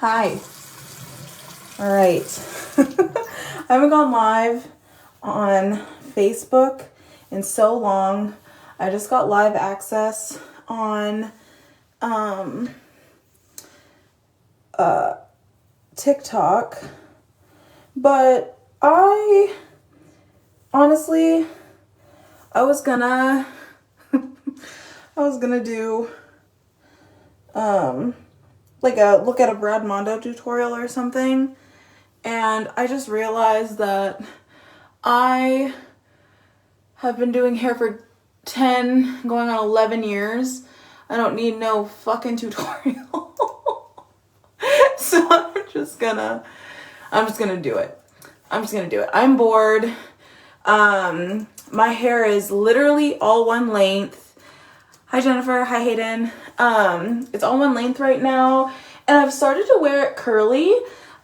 Hi. All right. I haven't gone live on Facebook in so long. I just got live access on TikTok, but I honestly, I was gonna do like a look at a Brad Mondo tutorial or something, and I just realized that I have been doing hair for 10 going on 11 years. I don't need no fucking tutorial. So I'm just gonna do it. I'm bored. My hair is literally all one length. Hi Jennifer, hi Hayden. It's all one length right now, and I've started to wear it curly.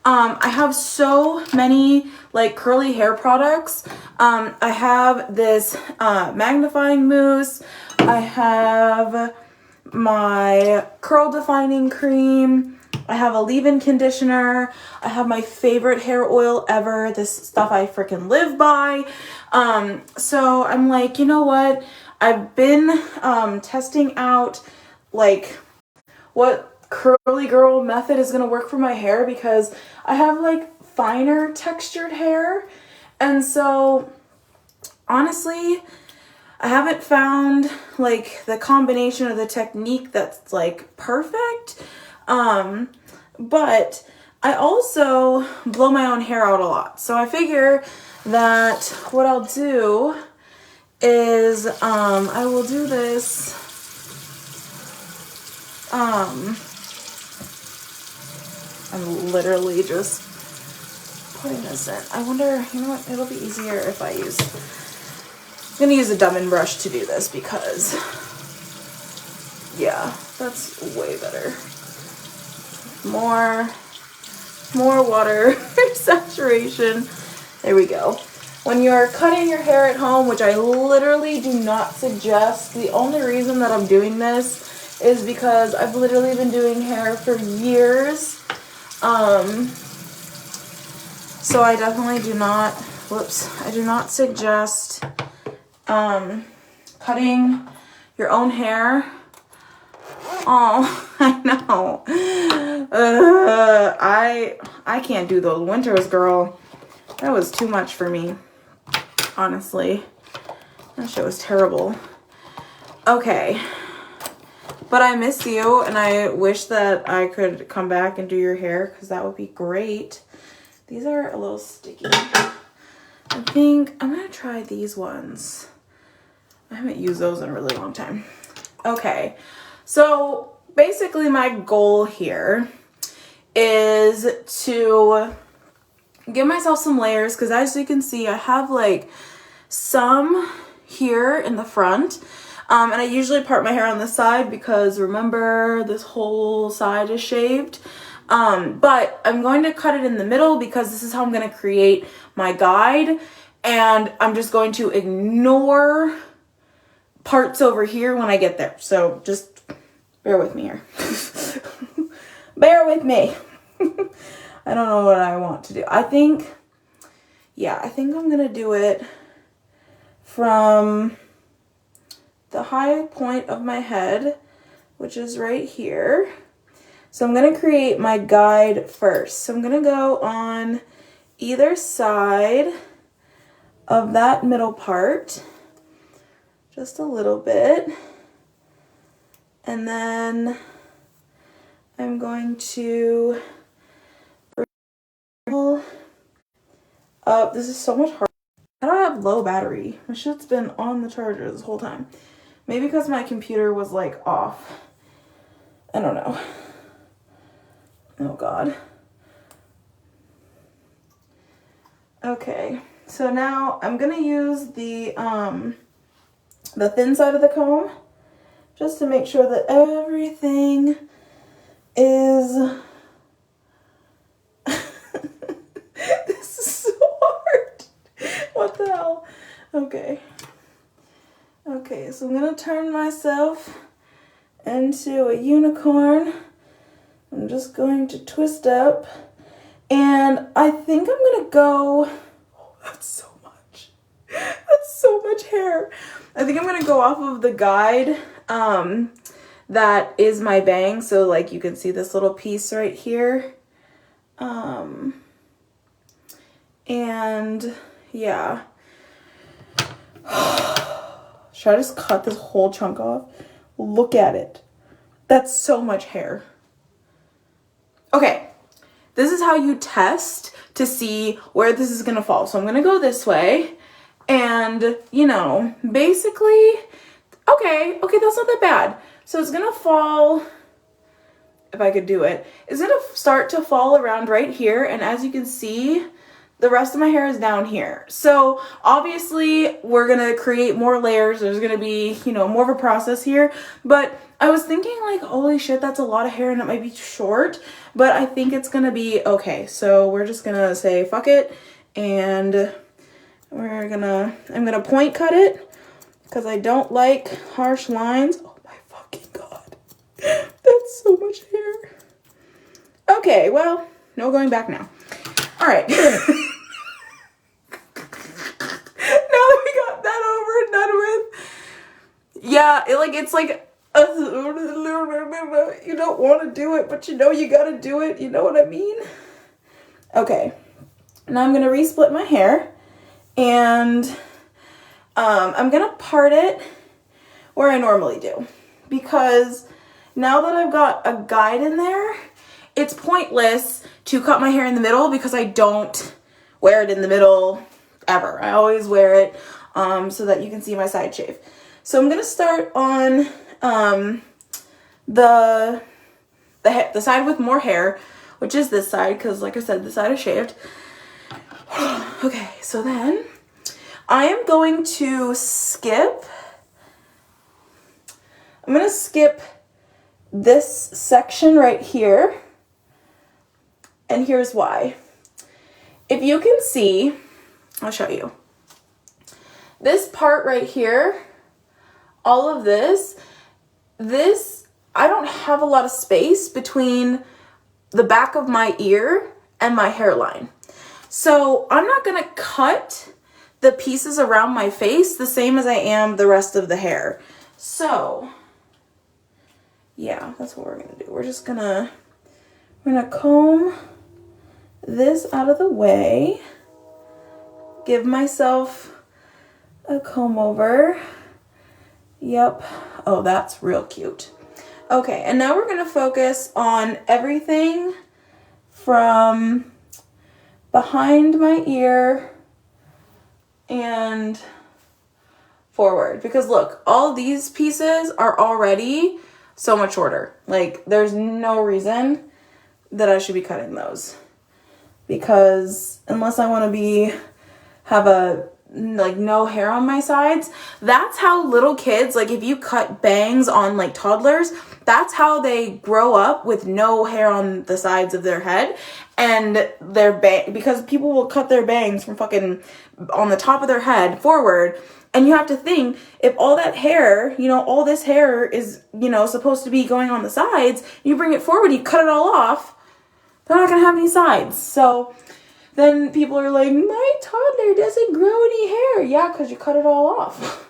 I have so many like curly hair products. I have this magnifying mousse. I have my curl defining cream. I have a leave-in conditioner. I have my favorite hair oil ever. This stuff I freaking live by. So I'm like, you know what? I've been testing out like what curly girl method is gonna work for my hair, because I have like finer textured hair, and so honestly I haven't found like the combination of the technique that's like perfect. But I also blow my own hair out a lot, so I figure that what I'll do is I will do this I'm literally just putting this in. I wonder, you know what, it'll be easier if I'm gonna use a dumbin brush to do this, because yeah, that's way better. More water saturation. There we go. When you're cutting your hair at home, which I literally do not suggest, the only reason that I'm doing this is because I've literally been doing hair for years. So I definitely do not, I do not suggest cutting your own hair. Oh, I know. I can't do those winters, girl. That was too much for me, honestly. That shit was terrible. Okay. But I miss you, and I wish that I could come back and do your hair, because that would be great. These are a little sticky. I think I'm going to try these ones. I haven't used those in a really long time. Okay. So basically my goal here is to give myself some layers, because as you can see, I have like some here in the front. And I usually part my hair on the side, because remember, this whole side is shaved. But I'm going to cut it in the middle, because this is how I'm going to create my guide. And I'm just going to ignore parts over here when I get there. So just bear with me here. Bear with me. I don't know what I want to do. I think I'm going to do it from the high point of my head, which is right here. So I'm going to create my guide first. So I'm going to go on either side of that middle part, just a little bit. And then I'm going to bring up. This is so much harder. I don't have low battery. My shit's been on the charger this whole time. Maybe because my computer was like off. I don't know. Oh God. Okay, so now I'm gonna use the thin side of the comb, just to make sure that everything is this is so hard. What the hell? Okay, so I'm gonna turn myself into a unicorn I'm just going to twist up, and I think I'm gonna go, oh, that's so much. That's so much hair. I think I'm gonna go off of the guide that is my bang. So like you can see this little piece right here. And yeah. Should I just cut this whole chunk off? Look at it. That's so much hair. Okay, this is how you test to see where this is gonna fall. So I'm gonna go this way, and you know, basically, okay, that's not that bad. So it's gonna fall, if I could do it, it's gonna start to fall around right here, and as you can see, the rest of my hair is down here. So obviously we're gonna create more layers. There's gonna be, you know, more of a process here, but I was thinking like, holy shit, that's a lot of hair and it might be short, but I think it's gonna be okay. So we're just gonna say fuck it, and I'm gonna point cut it because I don't like harsh lines. Oh my fucking God, that's so much hair. Okay, well, no going back now. All right. Now that we got that over and done with, yeah, it's like you don't want to do it, but you know you gotta do it. You know what I mean? Okay. Now I'm gonna resplit my hair, and I'm gonna part it where I normally do, because now that I've got a guide in there, it's pointless to cut my hair in the middle because I don't wear it in the middle ever. I always wear it so that you can see my side shave. So I'm gonna start on the side with more hair, which is this side, because like I said, this side is shaved. Okay, so then I am going to skip. I'm gonna skip this section right here. And here's why. If you can see, I'll show you. This part right here, all of this, I don't have a lot of space between the back of my ear and my hairline. So I'm not gonna cut the pieces around my face the same as I am the rest of the hair. So yeah, that's what we're gonna do. We're gonna comb this out of the way, give myself a comb over. Yep. Oh, that's real cute. Okay, and now we're gonna focus on everything from behind my ear and forward, because look, all these pieces are already so much shorter. Like, there's no reason that I should be cutting those, because unless I want to have no hair on my sides. That's how little kids, like if you cut bangs on like toddlers, that's how they grow up with no hair on the sides of their head. And because people will cut their bangs from fucking on the top of their head forward. And you have to think, if all that hair, all this hair is, supposed to be going on the sides, you bring it forward, you cut it all off, they're not gonna have any sides. So then people are like, my toddler doesn't grow any hair. Yeah, because you cut it all off.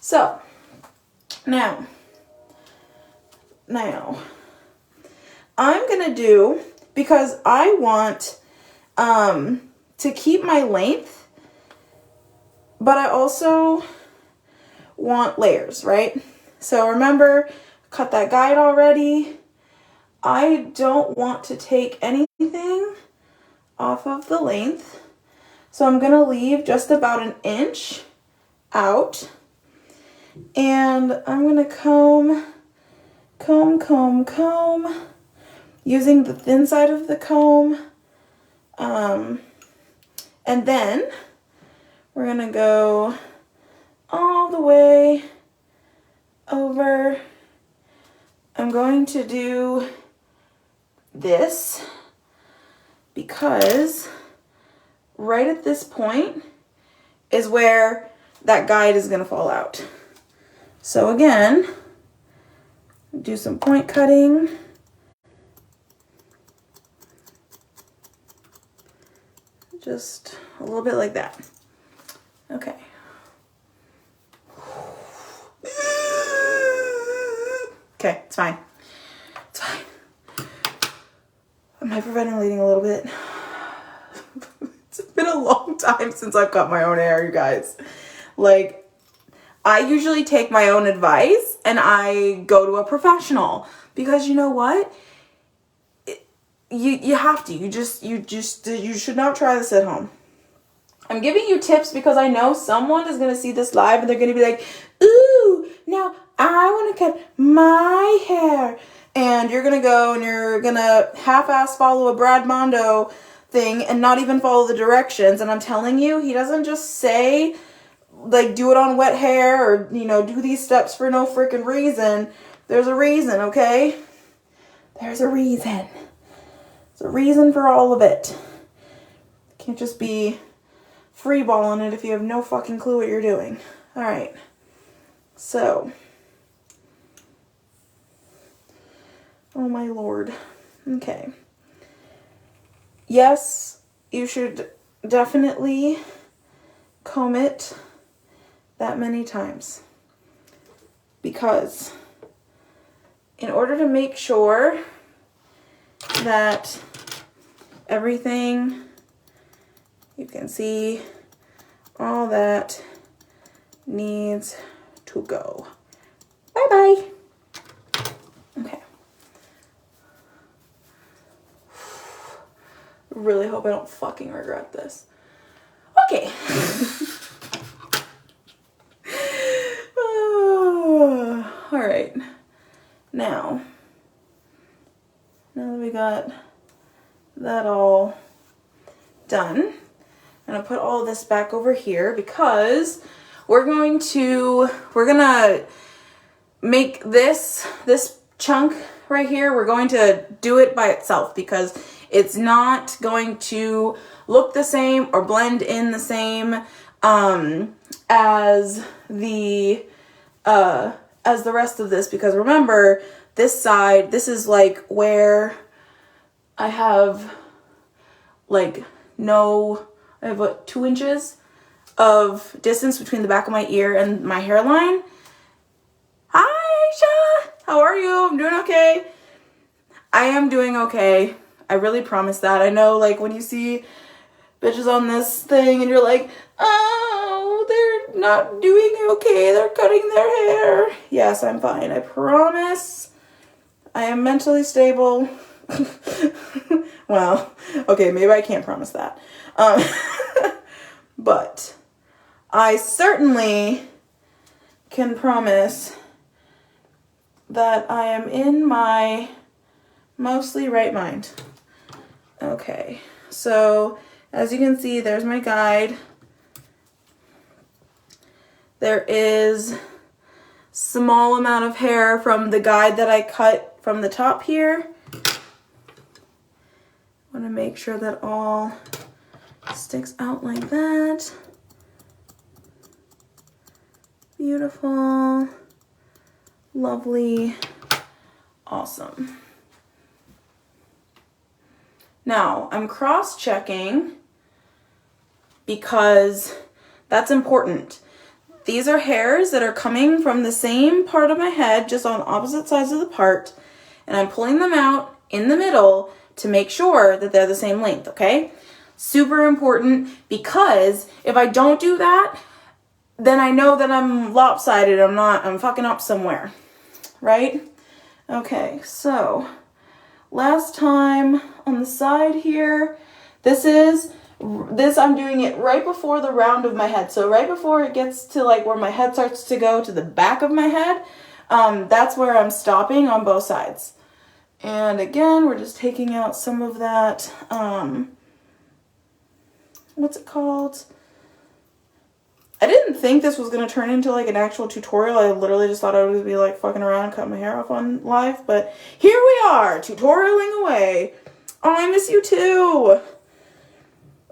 So now I'm gonna do, because I want to keep my length, but I also want layers, right? So remember, cut that guide already. I don't want to take anything off of the length. So I'm gonna leave just about an inch out. And I'm gonna comb, using the thin side of the comb. And then we're gonna go all the way over. I'm going to do this because right at this point is where that guide is gonna fall out. So again, do some point cutting Just a little bit like that. Okay. Okay, it's fine. It's fine. I'm hyperventilating a little bit. It's been a long time since I've cut my own hair, you guys. Like, I usually take my own advice and I go to a professional because you know what? You have to. You should not try this at home. I'm giving you tips because I know someone is going to see this live and they're going to be like, ooh, now I want to cut my hair. And you're going to go and you're going to half-ass follow a Brad Mondo thing and not even follow the directions. And I'm telling you, he doesn't just say, like, do it on wet hair or, you know, do these steps for no freaking reason. There's a reason, okay? There's a reason. There's a reason for all of it. You can't just be freeballing it if you have no fucking clue what you're doing. All right. So. Oh my Lord. Okay. Yes, you should definitely comb it that many times. Because in order to make sure that everything, you can see all that needs to go. Bye-bye. Okay. Really hope I don't fucking regret this. Okay. All right. Now that we got that all done, I'm gonna put all this back over here because we're gonna make this chunk right here, we're going to do it by itself because it's not going to look the same or blend in the same as the rest of this, because remember, this side, this is like where I have like I have what, 2 inches of distance between the back of my ear and my hairline. Hi, Aisha! How are you? I'm doing okay. I am doing okay. I really promise that. I know, like, when you see bitches on this thing and you're like, oh, they're not doing okay. They're cutting their hair. Yes, I'm fine. I promise. I am mentally stable. Well, okay, maybe I can't promise that. But I certainly can promise that I am in my mostly right mind. Okay, so as you can see, there's my guide. There is small amount of hair from the guide that I cut from the top here. I want to make sure that all sticks out like that. Beautiful, lovely, awesome. Now, I'm cross-checking because that's important. These are hairs that are coming from the same part of my head, just on opposite sides of the part, and I'm pulling them out in the middle to make sure that they're the same length, okay? Super important, because if I don't do that, then I know that I'm lopsided. I'm fucking up somewhere, right? Okay, so last time on the side here, this I'm doing it right before the round of my head. So right before it gets to like where my head starts to go to the back of my head, that's where I'm stopping on both sides. And again, we're just taking out some of that, what's it called? I didn't think this was going to turn into like an actual tutorial. I literally just thought I would be like fucking around and cutting my hair off on live. But here we are, tutorialing away. Oh, I miss you too.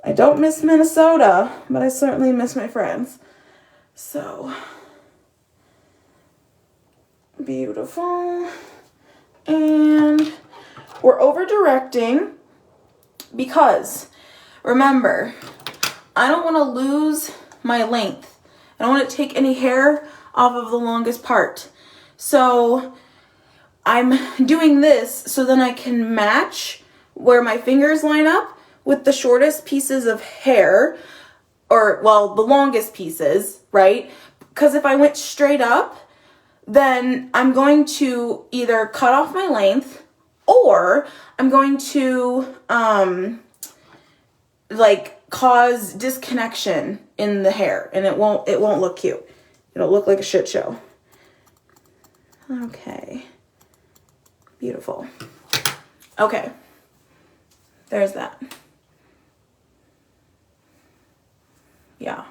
I don't miss Minnesota, but I certainly miss my friends. So, beautiful. And we're over directing because remember, I don't want to lose my length. I don't want to take any hair off of the longest part. So I'm doing this so then I can match where my fingers line up with the shortest pieces of hair, or well, the longest pieces, right? Because if I went straight up, then I'm going to either cut off my length, or I'm going to like cause disconnection in the hair, and it won't look cute. It'll look like a shit show. Okay. Beautiful. Okay. There's that. Yeah.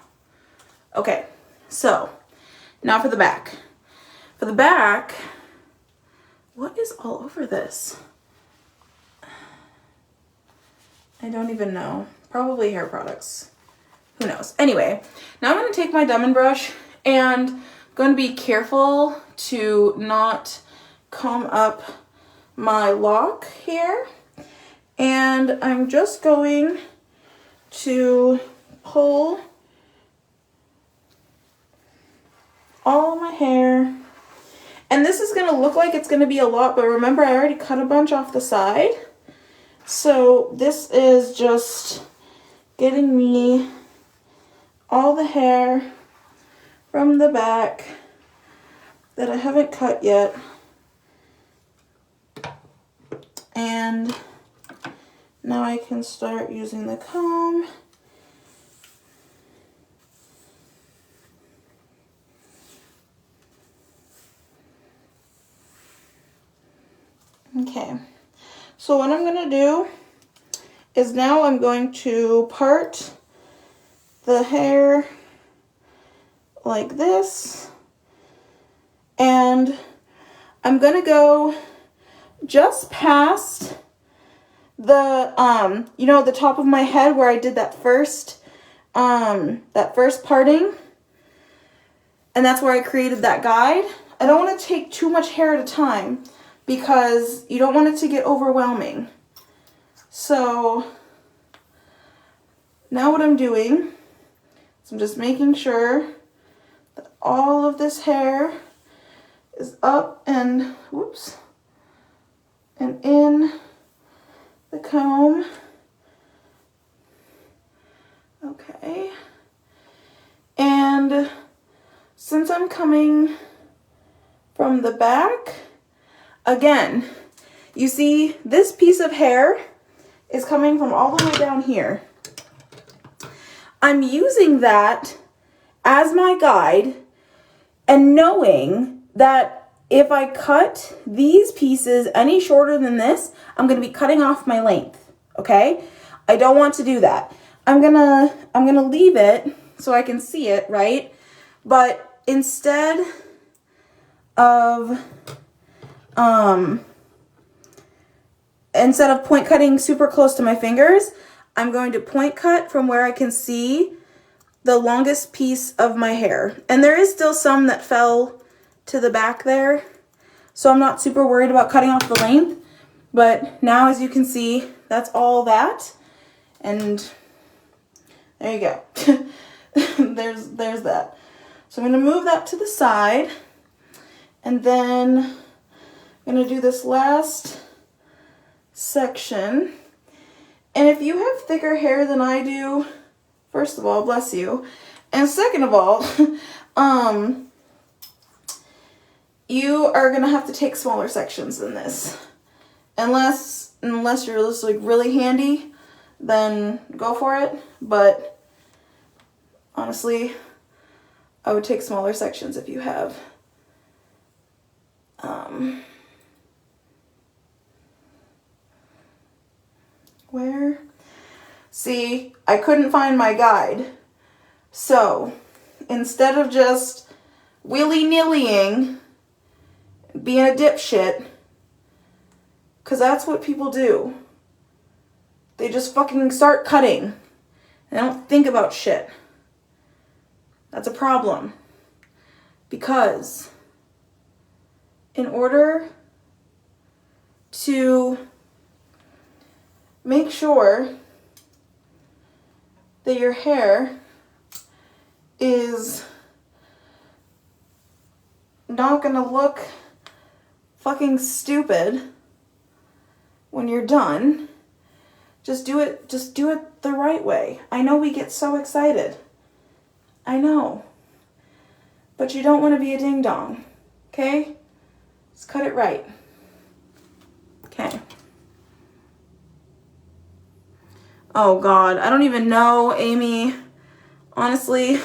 Okay. So, now for the back. For the back, what is all over this? I don't even know. Probably hair products. Who knows? Anyway, now I'm going to take my diamond brush and I'm going to be careful to not comb up my lock here. And I'm just going to pull all my hair. And this is going to look like it's going to be a lot, but remember I already cut a bunch off the side. So this is just getting me all the hair from the back that I haven't cut yet. And now I can start using the comb. Okay, so what I'm going to do is now I'm going to part the hair like this, and I'm going to go just past the, you know, the top of my head where I did that first parting, and that's where I created that guide. I don't want to take too much hair at a time because you don't want it to get overwhelming. So now what I'm doing is I'm just making sure that all of this hair is up and, whoops, and in the comb. Okay. And since I'm coming from the back, again, you see this piece of hair is coming from all the way down here. I'm using that as my guide and knowing that if I cut these pieces any shorter than this, I'm going to be cutting off my length, okay? I don't want to do that. I'm going to leave it so I can see it, right? But instead of point cutting super close to my fingers, I'm going to point cut from where I can see the longest piece of my hair. And there is still some that fell to the back there, so I'm not super worried about cutting off the length. But now, as you can see, that's all that. And there you go. there's that. So I'm going to move that to the side. And then I'm going to do this last section. And if you have thicker hair than I do, first of all, bless you. And second of all, you are going to have to take smaller sections than this. Unless you're just like really handy, then go for it. But honestly, I would take smaller sections if you have where? See, I couldn't find my guide. So instead of just willy-nillying, being a dipshit, because that's what people do. They just fucking start cutting. They don't think about shit. That's a problem. Because in order to make sure that your hair is not gonna look fucking stupid when you're done. Just do it the right way. I know we get so excited. I know. But you don't want to be a ding dong. Okay? Just cut it right. Okay. Oh God, I don't even know, Amy. Honestly,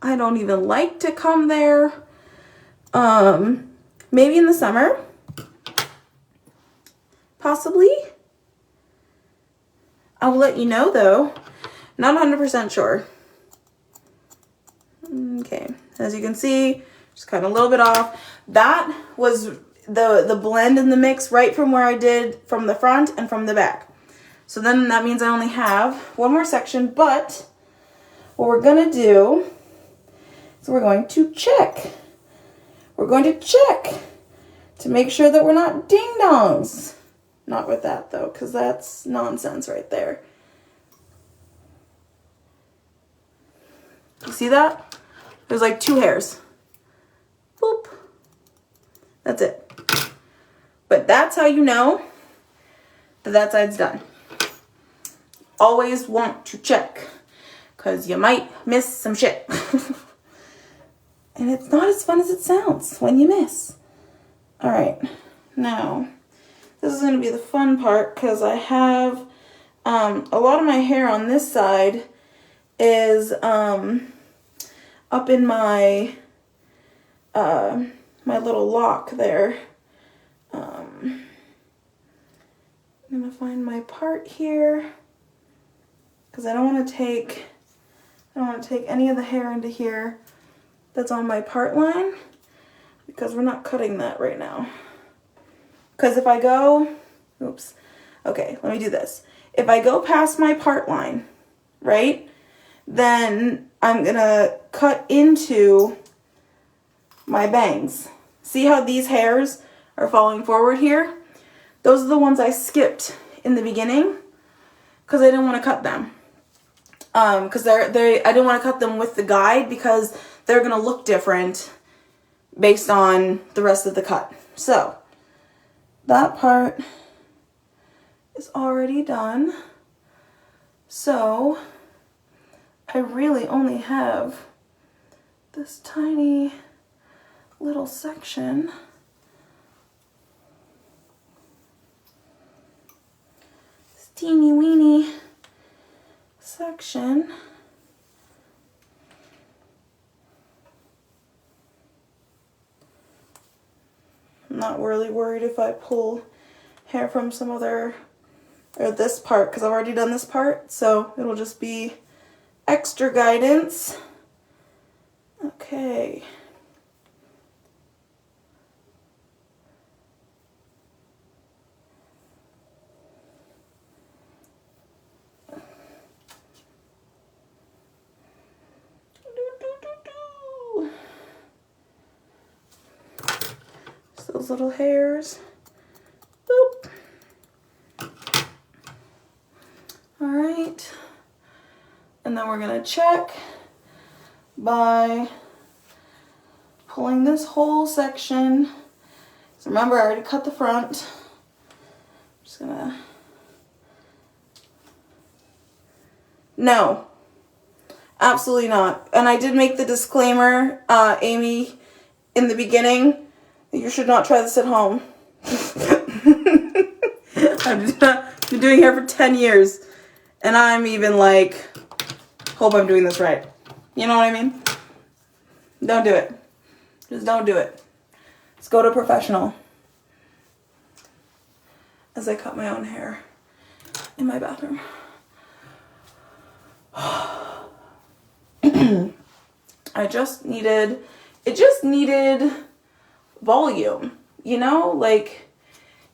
I don't even like to come there. Maybe in the summer. Possibly. I'll let you know though. Not 100% sure. Okay, as you can see, just cut a little bit off. That was the blend in the mix right from where I did from the front and from the back. So then that means I only have one more section, but what we're gonna do is we're going to check. We're going to check to make sure that we're not ding-dongs. Not with that though, because that's nonsense right there. You see that? There's like 2 hairs. Boop. That's it. But that's how you know that that side's done. Always want to check, because you might miss some shit. And it's not as fun as it sounds when you miss. All right, now this is going to be the fun part, because I have a lot of my hair on this side is up in my my little lock there. I'm gonna find my part here, because I don't want to take any of the hair into here that's on my part line, because we're not cutting that right now. Because if I go, oops, okay, let me do this. If I go past my part line, right, then I'm gonna cut into my bangs. See how these hairs are falling forward here? Those are the ones I skipped in the beginning because I didn't want to cut them. Because I didn't want to cut them with the guide, because they're gonna look different based on the rest of the cut. So that part is already done. So I really only have this tiny little section. This teeny weeny section. I'm not really worried if I pull hair from some other, or this part, because I've already done this part, so it'll just be extra guidance. Okay. Just those little hairs. Boop. All right. And then we're gonna check by pulling this whole section. So remember, I already cut the front. I'm just gonna, no, absolutely not. And I did make the disclaimer, Amy, in the beginning, that you should not try this at home. I've been doing hair for 10 years, and I'm even like, hope I'm doing this right. You know what I mean? Don't do it. Just don't do it. Let's go to a professional. As I cut my own hair in my bathroom. It just needed volume, you know? Like,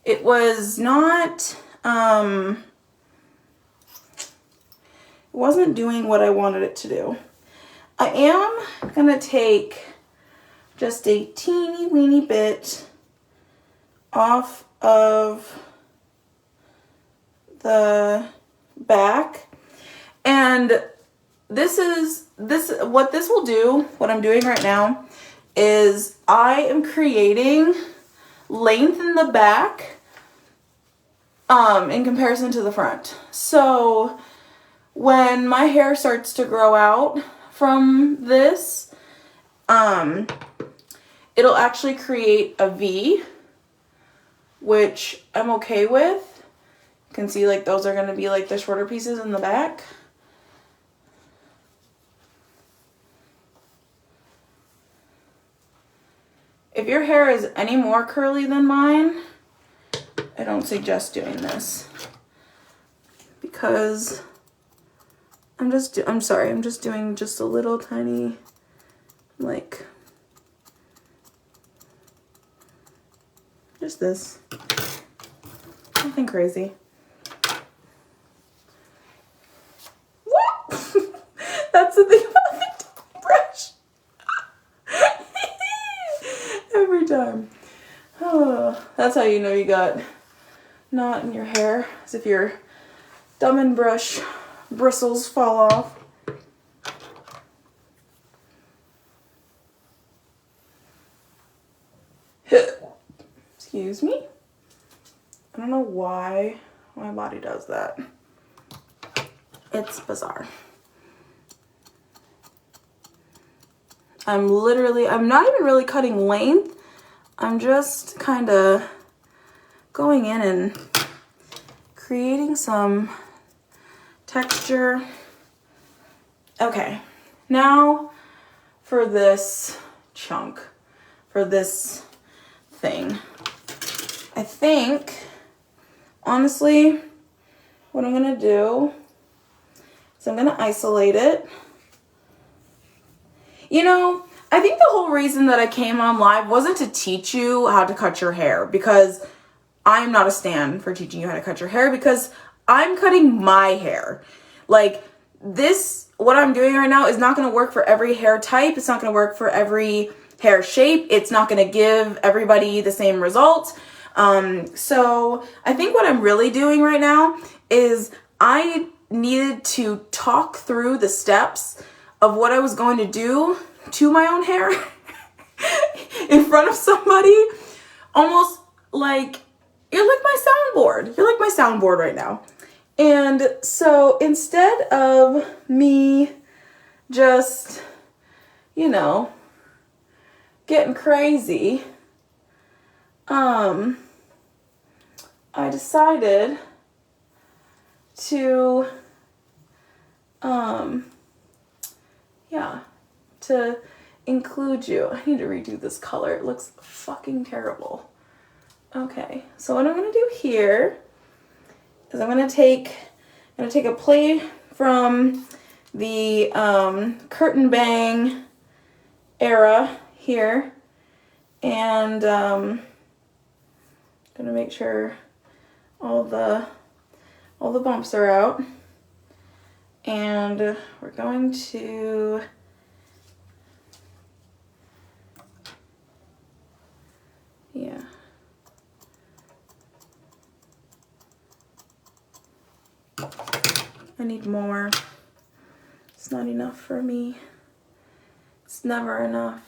it was not, it wasn't doing what I wanted it to do. I am gonna take just a teeny weeny bit off of the back, And what this will do, what I'm doing right now, is I am creating length in the back in comparison to the front. So when my hair starts to grow out from this, it'll actually create a V, which I'm okay with. You can see like those are going to be like the shorter pieces in the back. If your hair is any more curly than mine, I don't suggest doing this because I'm just doing just a little tiny, like, just this. Nothing crazy. What? That's the thing about the brush. Every time. Oh, that's how you know you got knot in your hair, as if your thumb and brush bristles fall off. Excuse me. I don't know why my body does that. It's bizarre. I'm not even really cutting length. I'm just kind of going in and creating some texture. Okay, now for this chunk, for this thing. I think, honestly, what I'm gonna do is I'm gonna isolate it. You know, I think the whole reason that I came on live wasn't to teach you how to cut your hair, because I'm not a stan for teaching you how to cut your hair, because I'm cutting my hair. Like, this, what I'm doing right now is not going to work for every hair type. It's not going to work for every hair shape. It's not going to give everybody the same result. So I think what I'm really doing right now is I needed to talk through the steps of what I was going to do to my own hair in front of somebody, almost like you're like my soundboard. You're like my soundboard right now. And so instead of me just, you know, getting crazy, I decided to, to include you. I need to redo this color. It looks fucking terrible. Okay, so what I'm gonna do here is I'm gonna take a play from the curtain bang era here, and gonna make sure all the bumps are out, and we're going to I need more. It's not enough for me. It's never enough.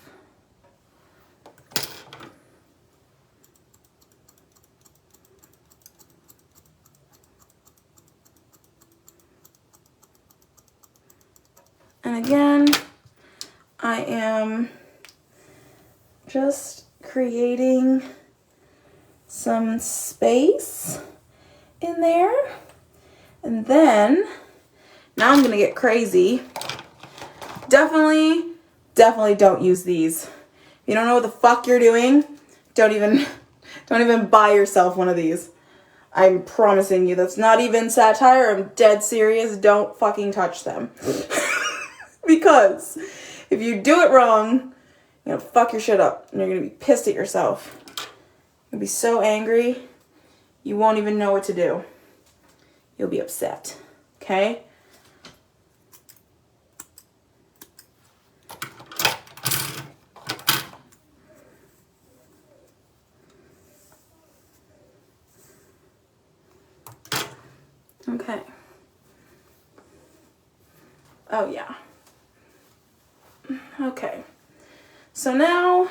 And again, I am just creating some space in there. And then, now I'm gonna get crazy. Definitely don't use these. If you don't know what the fuck you're doing, don't even buy yourself one of these. I'm promising you, that's not even satire. I'm dead serious. Don't fucking touch them. Because if you do it wrong, you're gonna fuck your shit up and you're gonna be pissed at yourself. You're gonna be so angry, you won't even know what to do. You'll be upset, okay? Okay. Oh yeah. Okay. So now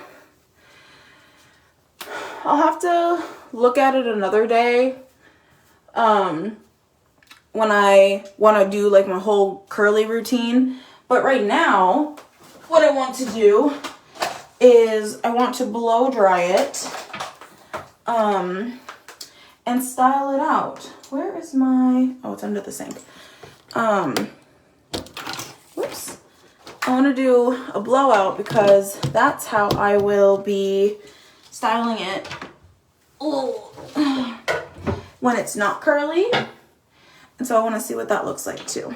I'll have to look at it another day. When I want to do like my whole curly routine. But right now, what I want to do is I want to blow dry it and style it out. Where is my, oh, it's under the sink. Whoops. I want to do a blowout because that's how I will be styling it when it's not curly. And so I want to see what that looks like too.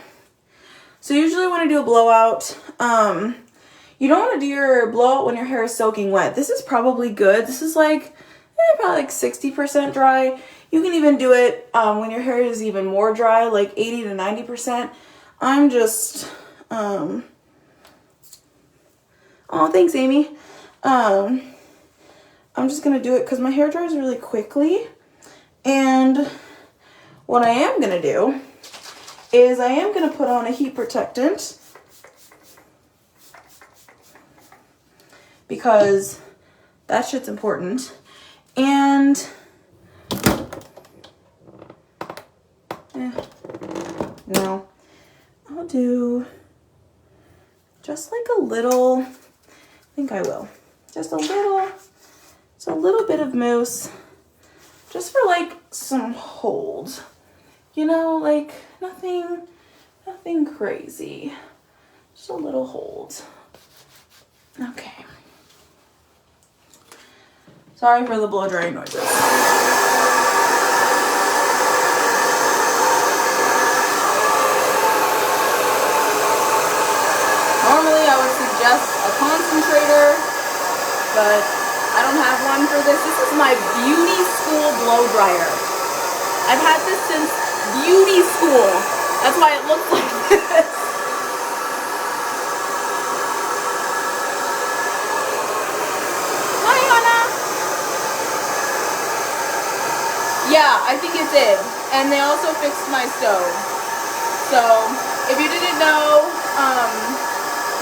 So usually when I do a blowout, you don't want to do your blowout when your hair is soaking wet. This is probably good. This is like, probably like 60% dry. You can even do it when your hair is even more dry, like 80 to 90%. I'm just, oh, thanks, Amy. I'm just going to do it because my hair dries really quickly. And what I am going to do is I am going to put on a heat protectant because that shit's important. And no, I'll do just like a little, I think I will, just a little bit of mousse just for like some hold. You know, like nothing crazy. Just a little hold. Okay. Sorry for the blow drying noises. Normally I would suggest a concentrator, but I don't have one for this. This is my beauty school blow dryer. I've had this since beauty school. That's why it looks like this. Hi, Anna. Yeah, I think it did. And they also fixed my stove. So, if you didn't know,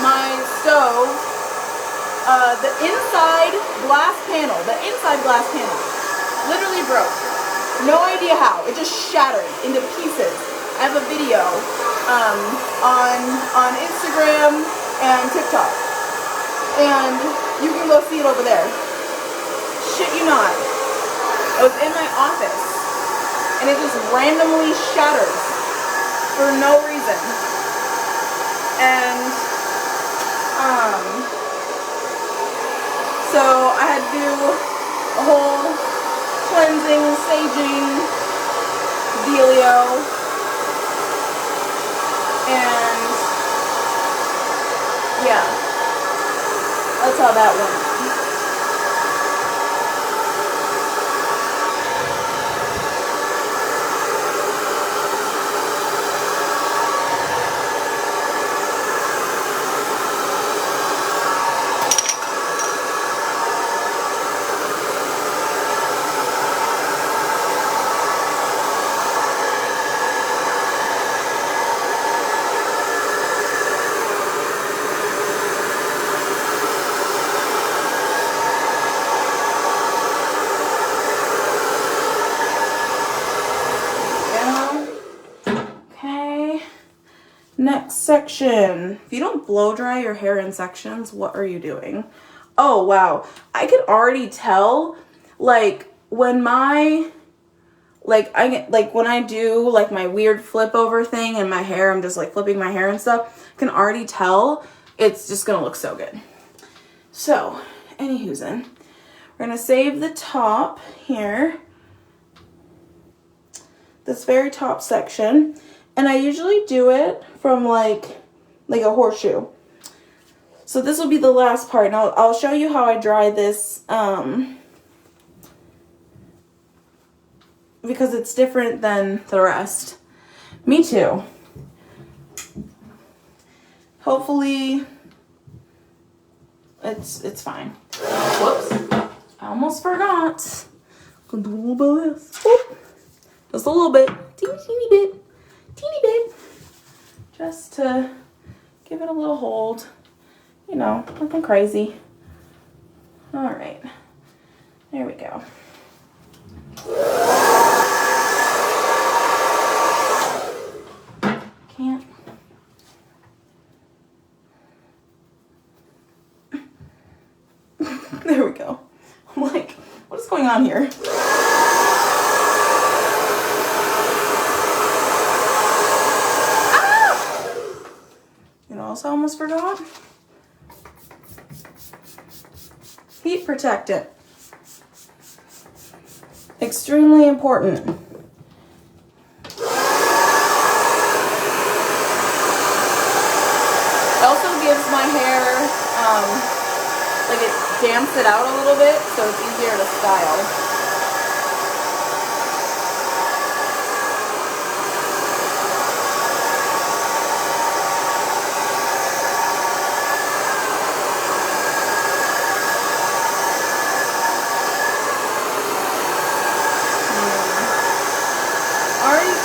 my stove, the inside glass panel literally broke. No idea how. It just shattered into pieces. I have a video on Instagram and TikTok. And you can go see it over there. Shit you not. I was in my office and it just randomly shatters for no reason. And so I had to do a whole cleansing, saging dealio, and yeah, that's how that went. Next section. If you don't blow dry your hair in sections, what are you doing? Oh, wow. I could already tell, like, when my, like, when I do, like, my weird flip over thing in my hair, I'm just, like, flipping my hair and stuff, I can already tell it's just gonna look so good. So, anywho'sin, we're gonna save the top here, this very top section. And I usually do it from like a horseshoe. So this will be the last part. And I'll show you how I dry this because it's different than the rest. Me too. Hopefully it's fine. Whoops. I almost forgot. Just a little bit. Teeny bit. Just to give it a little hold. You know, nothing crazy. All right, there we go. Can't. There we go. I'm like, what is going on here? Ah! You know, also almost forgot. Heat protectant. Extremely important. It also gives my hair, like it damps it out a little bit, so it's easier to style.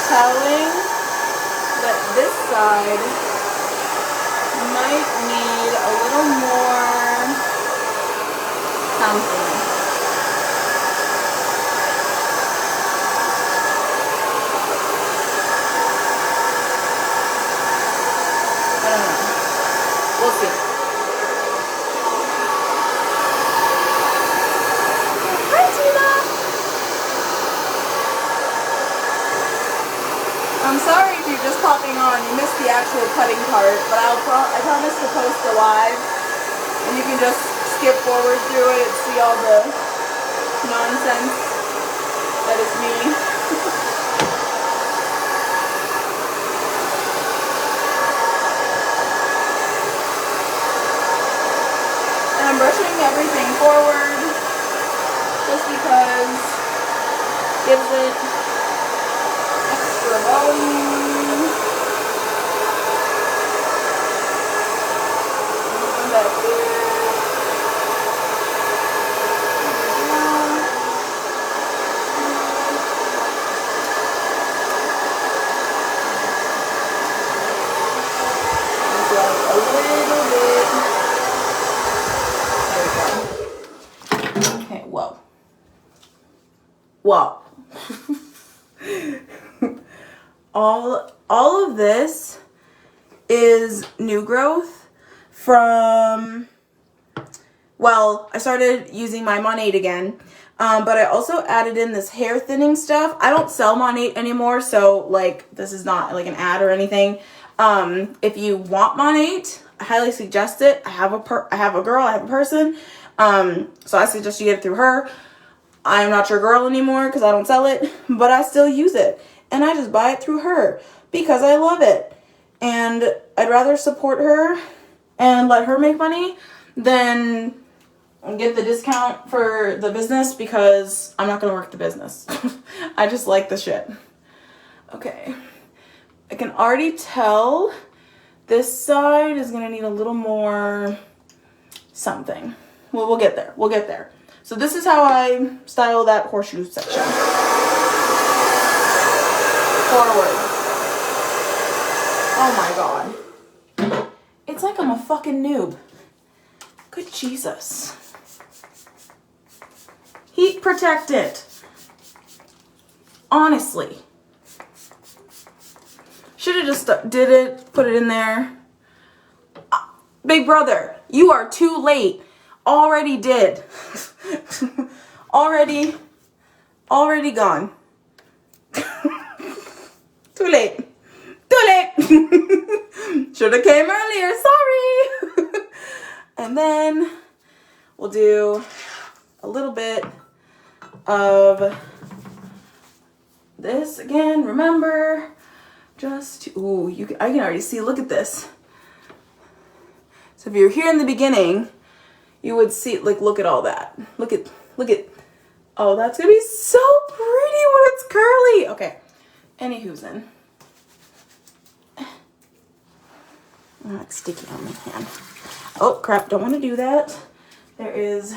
Telling that this side might need a little more something. I don't know. We'll see. Hi, Tina. I'm sorry if you're just popping on. You missed the actual cutting part, but I promise to post a live, and you can just skip forward through it and see all the nonsense that is me. And I'm brushing everything forward just because it gives it extra volume. And back here. A little bit. There we go. Okay, whoa. Whoa. All of this is new growth from, well, I started using my Monate again, but I also added in this hair thinning stuff. I don't sell Monate anymore, so like this is not like an ad or anything. If you want Monate, I highly suggest it. I have a person, so I suggest you get it through her. I'm not your girl anymore because I don't sell it, but I still use it. And I just buy it through her because I love it. And I'd rather support her and let her make money than get the discount for the business because I'm not going to work the business. I just like the shit. Okay. I can already tell this side is going to need a little more something. Well, we'll get there. We'll get there. So this is how I style that horseshoe section. Forward. Oh my god. It's like I'm a fucking noob. Good Jesus. Heat protectant. Honestly. Should have just did it, put it in there. Big brother, you are too late. Already did. Already gone. Too late. Too late. Should have came earlier. Sorry. And then we'll do a little bit of this again. Remember, just ooh, I can already see. Look at this. So if you're here in the beginning, you would see, like, look at all that. Look at. Oh, that's gonna be so pretty when it's curly. Okay. Anywho's in. Oh, it's sticky on my hand. Oh, crap. Don't want to do that. There is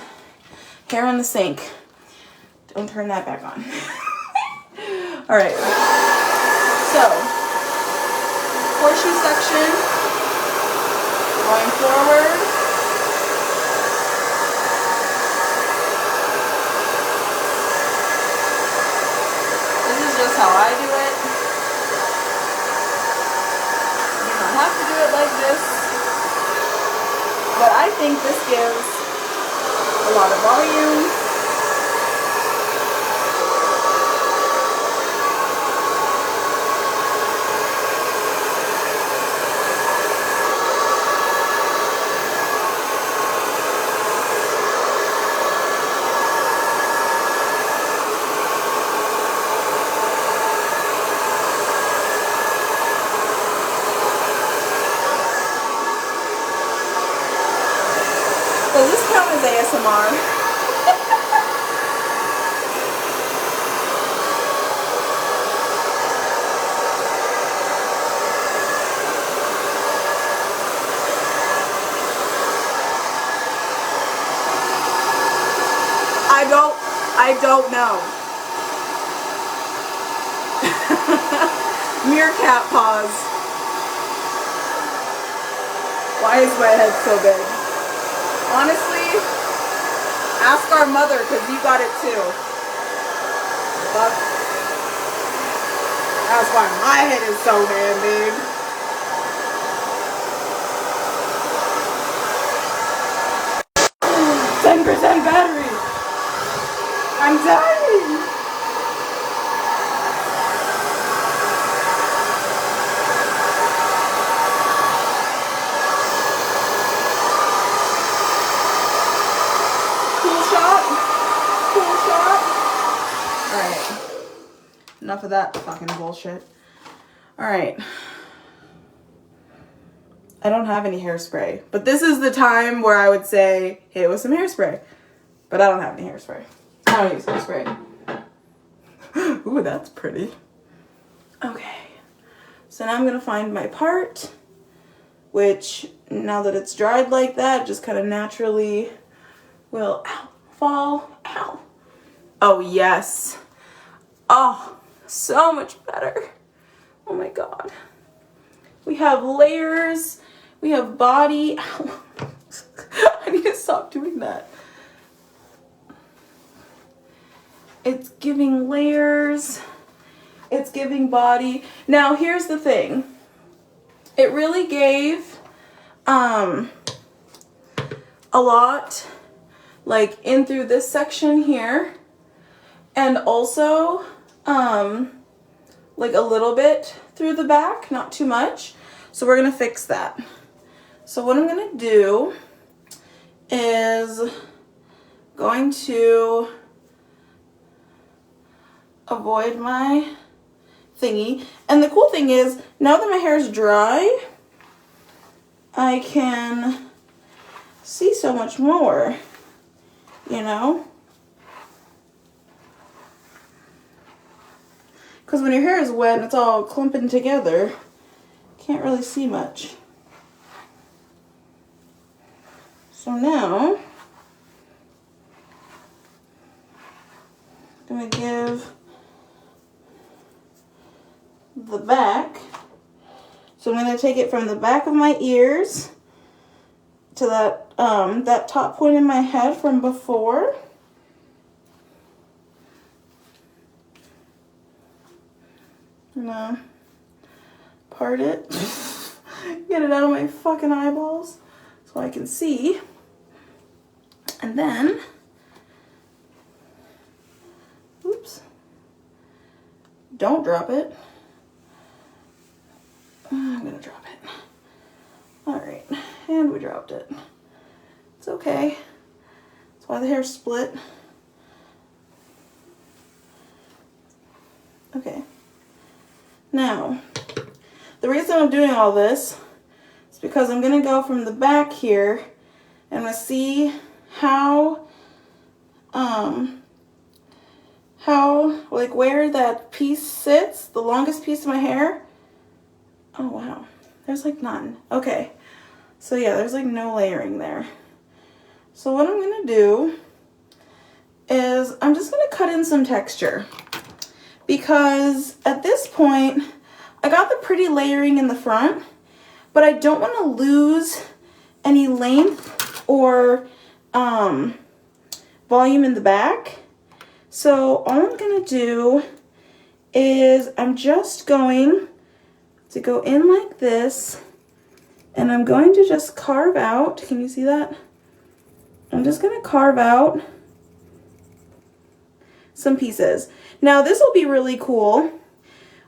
hair in the sink. Don't turn that back on. All right. So, horseshoe section. Going forward. This is just how I do it. You don't have to do it like this. But I think this gives a lot of volume. Does this count as ASMR? I don't know. Meerkat pause. Why is my head so big? Honestly, ask our mother because you got it too. Fuck. That's why my head is so damn big. %, battery. I'm dying. Alright. Enough of that fucking bullshit. Alright. I don't have any hairspray. But this is the time where I would say, hit it with some hairspray. But I don't have any hairspray. I don't use hairspray. Ooh, that's pretty. Okay. So now I'm going to find my part. Which, now that it's dried like that, just kind of naturally will fall. Ow. Oh, yes. Oh, so much better. Oh my God. We have layers. We have body. Ow. I need to stop doing that. It's giving layers. It's giving body. Now, here's the thing. It really gave a lot, like in through this section here. And also, like a little bit through the back, not too much. So we're gonna fix that. So what I'm gonna do is going to avoid my thingy. And the cool thing is, now that my hair is dry, I can see so much more, you know? Because when your hair is wet and it's all clumping together, can't really see much. So now, I'm going to give the back. So I'm going to take it from the back of my ears to that that top point in my head from before. And part it. Get it out of my fucking eyeballs so I can see. And then, oops, don't drop it. I'm gonna drop it. All right, and we dropped it. It's okay. That's why the hair's split. Okay. Now, the reason I'm doing all this is because I'm gonna go from the back here and I'm gonna see how like where that piece sits, the longest piece of my hair. Oh wow, there's like none. Okay, so yeah, there's like no layering there. So what I'm gonna do is I'm just gonna cut in some texture, because at this point I got the pretty layering in the front, but I don't want to lose any length or volume in the back. So all I'm gonna do is I'm just going to go in like this, and I'm going to just carve out, can you see that? I'm just gonna carve out some pieces. Now this will be really cool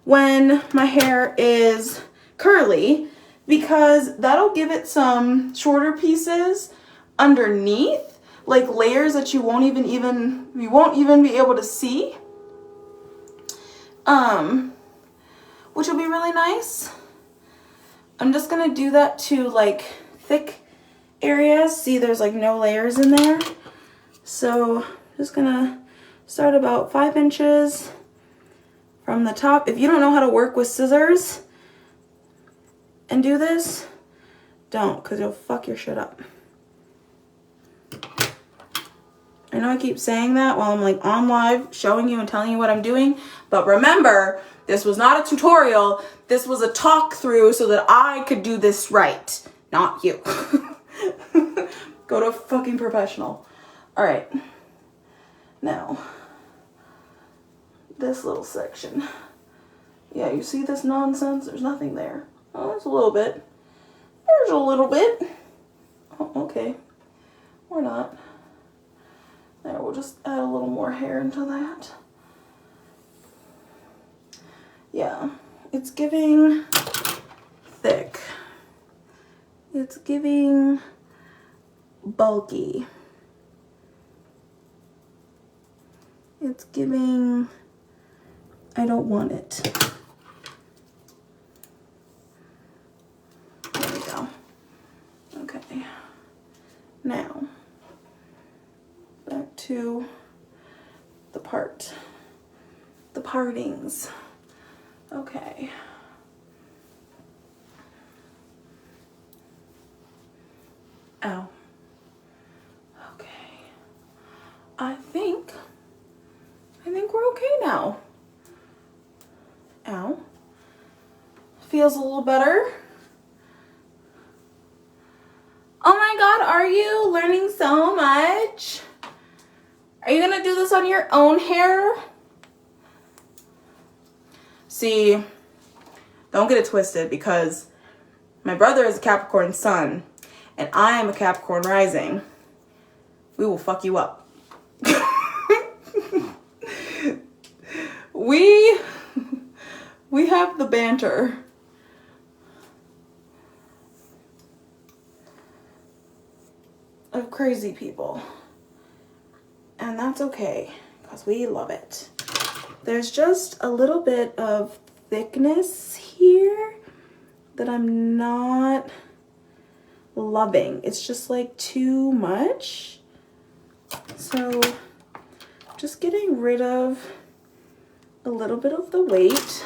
when my hair is curly, because that'll give it some shorter pieces underneath, like layers that you won't even be able to see, which will be really nice. I'm just gonna do that to like thick areas. See, there's like no layers in there. So just gonna start about 5 inches from the top. If you don't know how to work with scissors and do this, don't, because you'll fuck your shit up. I know I keep saying that while I'm like on live showing you and telling you what I'm doing, but remember, this was not a tutorial. This was a talk through so that I could do this right, not you. Go to a fucking professional. All right, now this little section. Yeah, you see this nonsense? There's nothing there. Oh, there's a little bit. There's a little bit. Oh, okay. Or not. There, we'll just add a little more hair into that. Yeah, it's giving thick. It's giving bulky. It's giving, I don't want it. There we go. Okay. Now, back to the partings. Okay. Ow. Okay. I think we're okay now. Ow. Feels a little better. Oh my God, are you learning so much? Are you gonna do this on your own hair? See, don't get it twisted, because my brother is a Capricorn sun and I am a Capricorn rising. We will fuck you up. We have the banter. Of crazy people. And that's okay, because we love it. There's just a little bit of thickness here that I'm not loving. It's just like too much. So just getting rid of a little bit of the weight.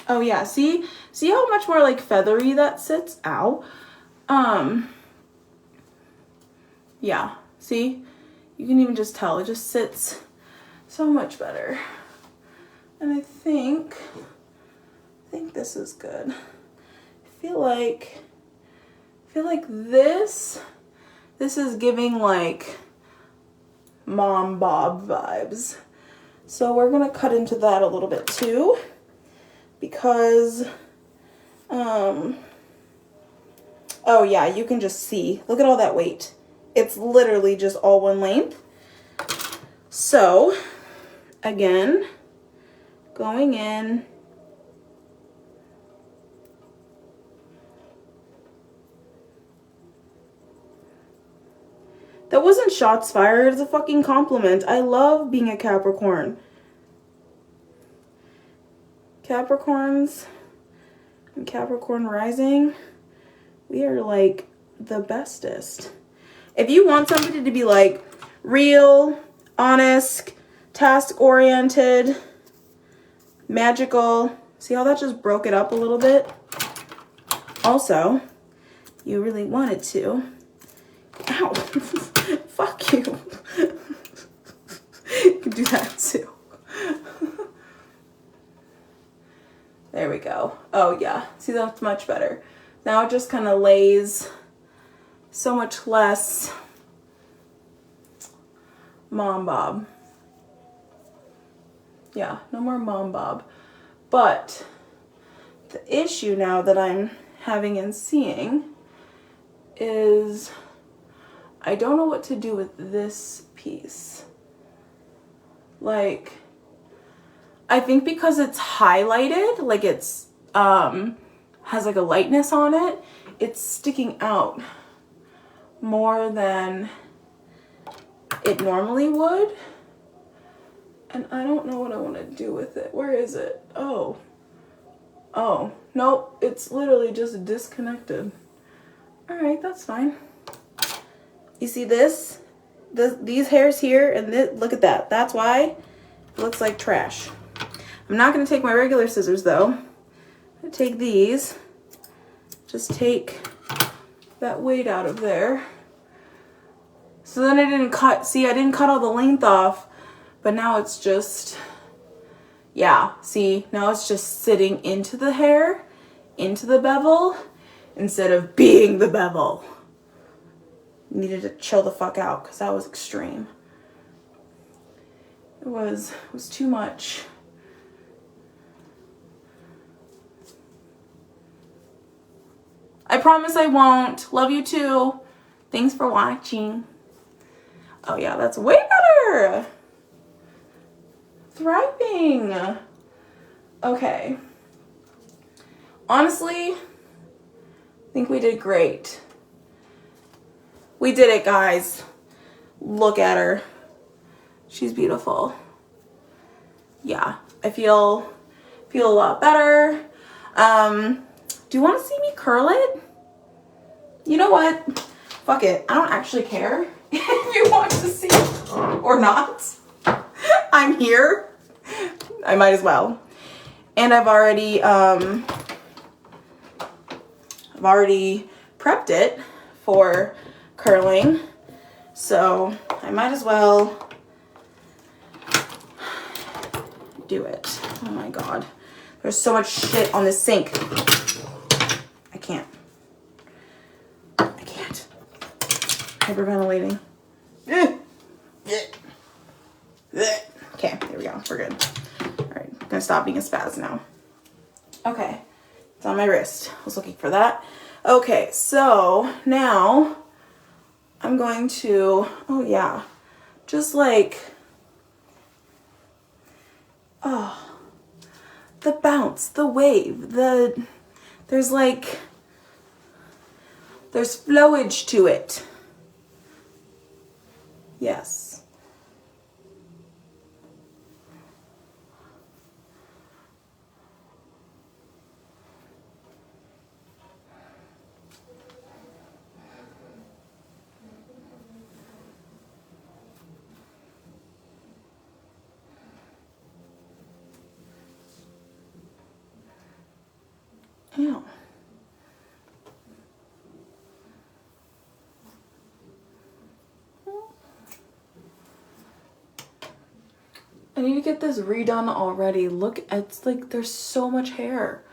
Oh yeah, see how much more like feathery that sits? Ow. Yeah, see? You can even just tell, it just sits so much better. And I think this is good. I feel like this is giving like mom bob vibes. So we're gonna cut into that a little bit too, because oh yeah, you can just see, look at all that weight. It's literally just all one length. So again, going in, that wasn't shots fired, it's a fucking compliment. I love being a Capricorn. Capricorns and Capricorn rising, we are like the bestest. If you want somebody to be like real, honest, task-oriented, magical, see how that just broke it up a little bit? Also, you really wanted to, ow, fuck you. You can do that too. There we go. Oh yeah, see, that's much better. Now it just kind of lays so much less mom bob. Yeah, no more mom bob. But the issue now that I'm having and seeing is I don't know what to do with this piece. Like, I think because it's highlighted, like it's has like a lightness on it, it's sticking out more than it normally would. And I don't know what I want to do with it. Where is it? Oh, nope, it's literally just disconnected. All right, that's fine. You see this? These hairs here and this, look at that. That's why it looks like trash. I'm not gonna take my regular scissors though. I'm gonna take these, just take that weight out of there. So then I didn't cut, see, I didn't cut all the length off, but now it's just, yeah, see, now it's just sitting into the hair, into the bevel, instead of being the bevel. Needed to chill the fuck out because that was extreme. It was too much. I promise I won't. Love you too. Thanks for watching. Oh yeah, that's way better. Thriving. Okay. Honestly, I think we did great. We did it, guys. Look at her. She's beautiful. Yeah, I feel a lot better. Do you want to see me curl it? You know what? Fuck it. I don't actually care if you want to see it or not. I'm here. I might as well. And I've already prepped it for curling, so I might as well do it. Oh my god, there's so much shit on this sink. I can't hyperventilating. Okay, there we go, we're good. All right, I'm gonna stop being a spaz now. Okay, it's on my wrist. I was looking for that. Okay, so now I'm going to, oh yeah, just like, oh, the bounce, the wave, there's flowage to it. Yes. Ew. I need to get this redone already. Look, it's like there's so much hair.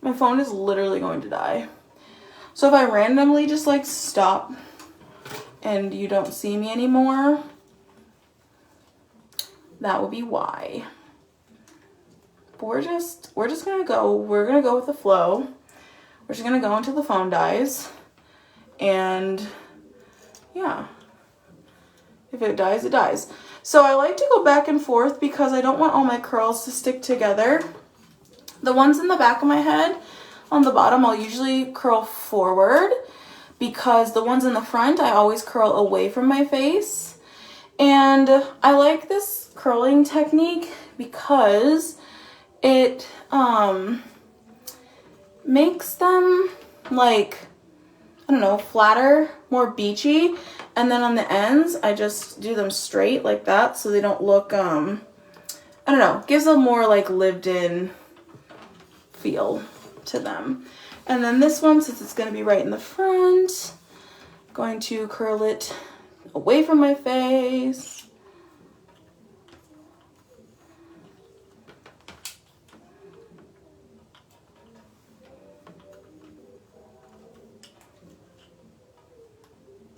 My phone is literally going to die. So if I randomly just like stop and you don't see me anymore, that would be why. But we're gonna go with the flow. We're just gonna go into the phone dyes, and yeah, if it dies, it dies. So I like to go back and forth because I don't want all my curls to stick together. The ones in the back of my head on the bottom, I'll usually curl forward, because the ones in the front, I always curl away from my face. And I like this curling technique because it makes them like, I don't know, flatter, more beachy. And then on the ends, I just do them straight like that so they don't look, I don't know, gives a more like lived in feel to them. And then this one, since it's going to be right in the front, I'm going to curl it away from my face.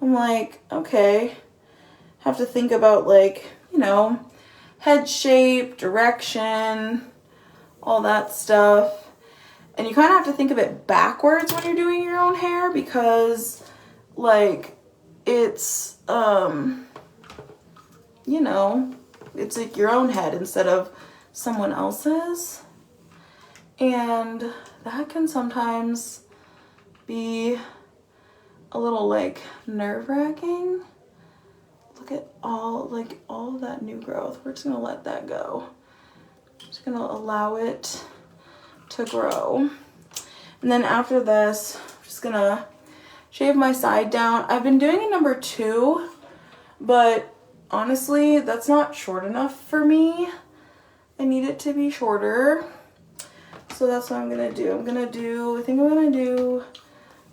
I'm like, okay, have to think about like, you know, head shape, direction, all that stuff. And you kind of have to think of it backwards when you're doing your own hair because like it's, you know, it's like your own head instead of someone else's. And that can sometimes be a little like nerve-wracking. Look at all of that new growth. We're just gonna let that go. Just gonna allow it to grow. And then after this, I'm just gonna shave my side down. I've been doing a number 2, but honestly, that's not short enough for me. I need it to be shorter. So that's what I'm gonna do. I think I'm gonna do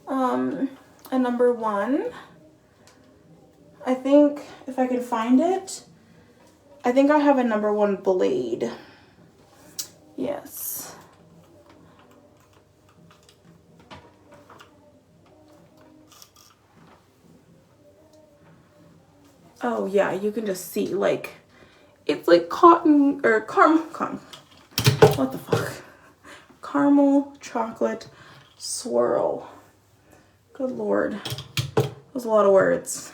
a number 1. I think if I can find it, I think I have a number 1 blade. Yes. Oh yeah, you can just see like, it's like cotton or what the fuck? Caramel chocolate swirl. Good Lord. That was a lot of words.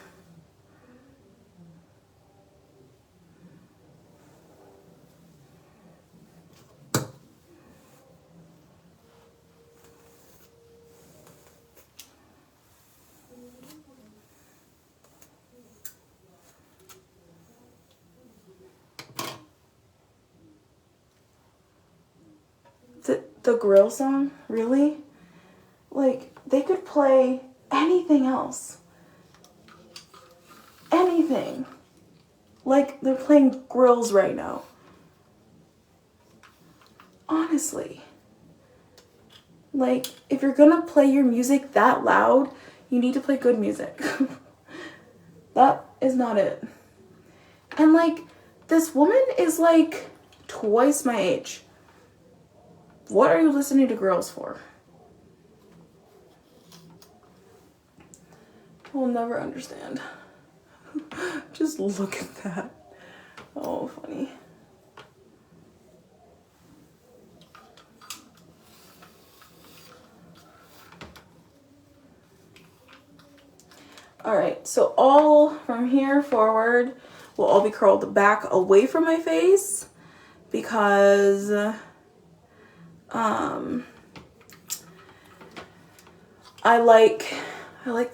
The grill song, really? Like, they could play anything else. Anything. Like, they're playing grills right now. Honestly. Like, if you're gonna play your music that loud, you need to play good music. That is not it. And, like, this woman is, like, twice my age. What are you listening to girls for? We'll never understand. Just look at that. Oh, funny. All right, so all from here forward will all be curled back away from my face because I like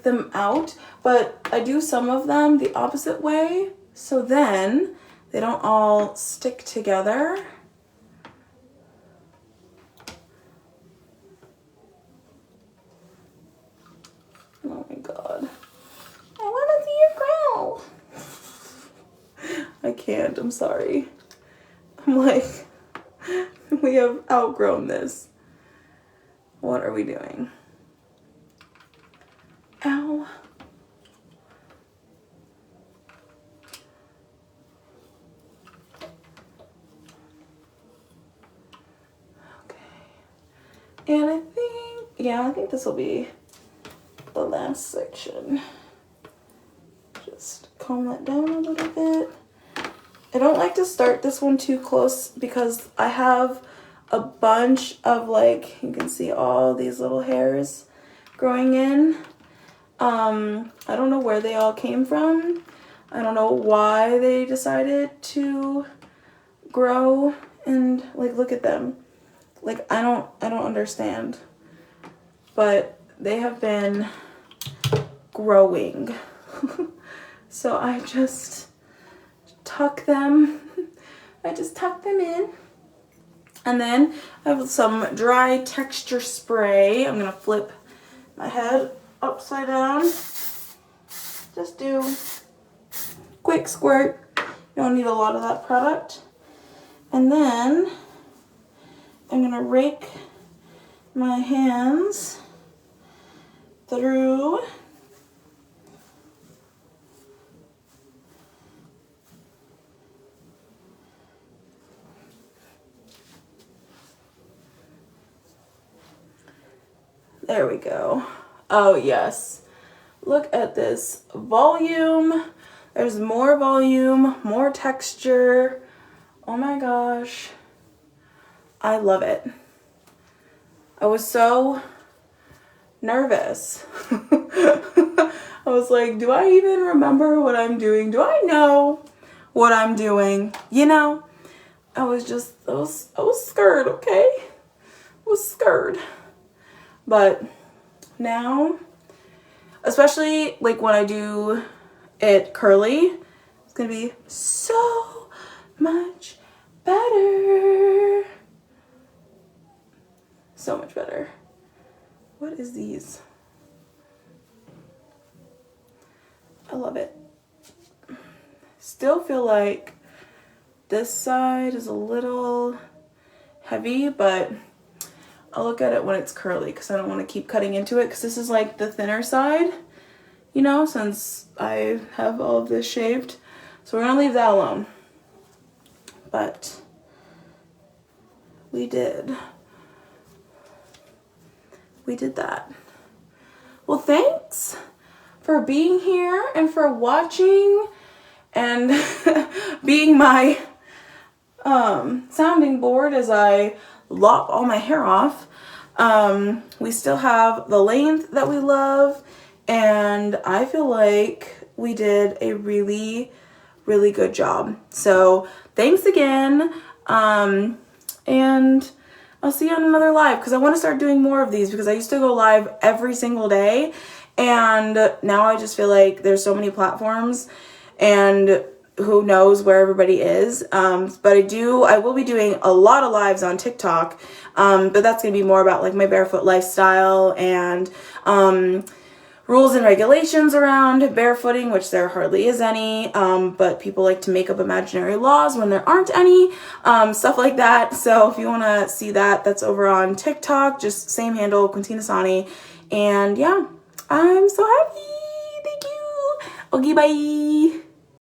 them out, but I do some of them the opposite way, so then they don't all stick together. Oh my god. I want to see your grill. I can't, I'm sorry. I'm like, we have outgrown this. What are we doing? Ow. Okay. And I think this will be the last section. Just comb that down a little bit. I don't like to start this one too close because I have a bunch of, like, you can see all these little hairs growing in. I don't know where they all came from. I don't know why they decided to grow and, like, look at them. Like, I don't understand. But they have been growing. So I just tuck them. I just tuck them in. And then I have some dry texture spray. I'm gonna flip my head upside down. Just do quick squirt. You don't need a lot of that product. And then I'm gonna rake my hands through there we go. Oh yes, look at this volume. There's more volume, more texture. Oh my gosh. I love it. I was so nervous. I was like, do I even remember what I'm doing? Do I know what I'm doing? You know, I was scared, okay? I was scared. But now, especially like when I do it curly, it's gonna be so much better. So much better. What is these? I love it. Still feel like this side is a little heavy, but I'll look at it when it's curly because I don't want to keep cutting into it, because this is like the thinner side, you know, since I have all of this shaved. So we're gonna leave that alone. But we did that. Well, thanks for being here and for watching and being my sounding board as I lop all my hair off. We still have the length that we love, and I feel like we did a really, really good job. So thanks again, and I'll see you on another live, because I want to start doing more of these, because I used to go live every single day, and now I just feel like there's so many platforms and who knows where everybody is. But I will be doing a lot of lives on TikTok, but that's gonna be more about like my barefoot lifestyle and rules and regulations around barefooting, which there hardly is any, but people like to make up imaginary laws when there aren't any, stuff like that. So if you want to see that, that's over on TikTok, just same handle, Quintina Sani. And yeah, I'm so happy. Thank you. Okay, bye.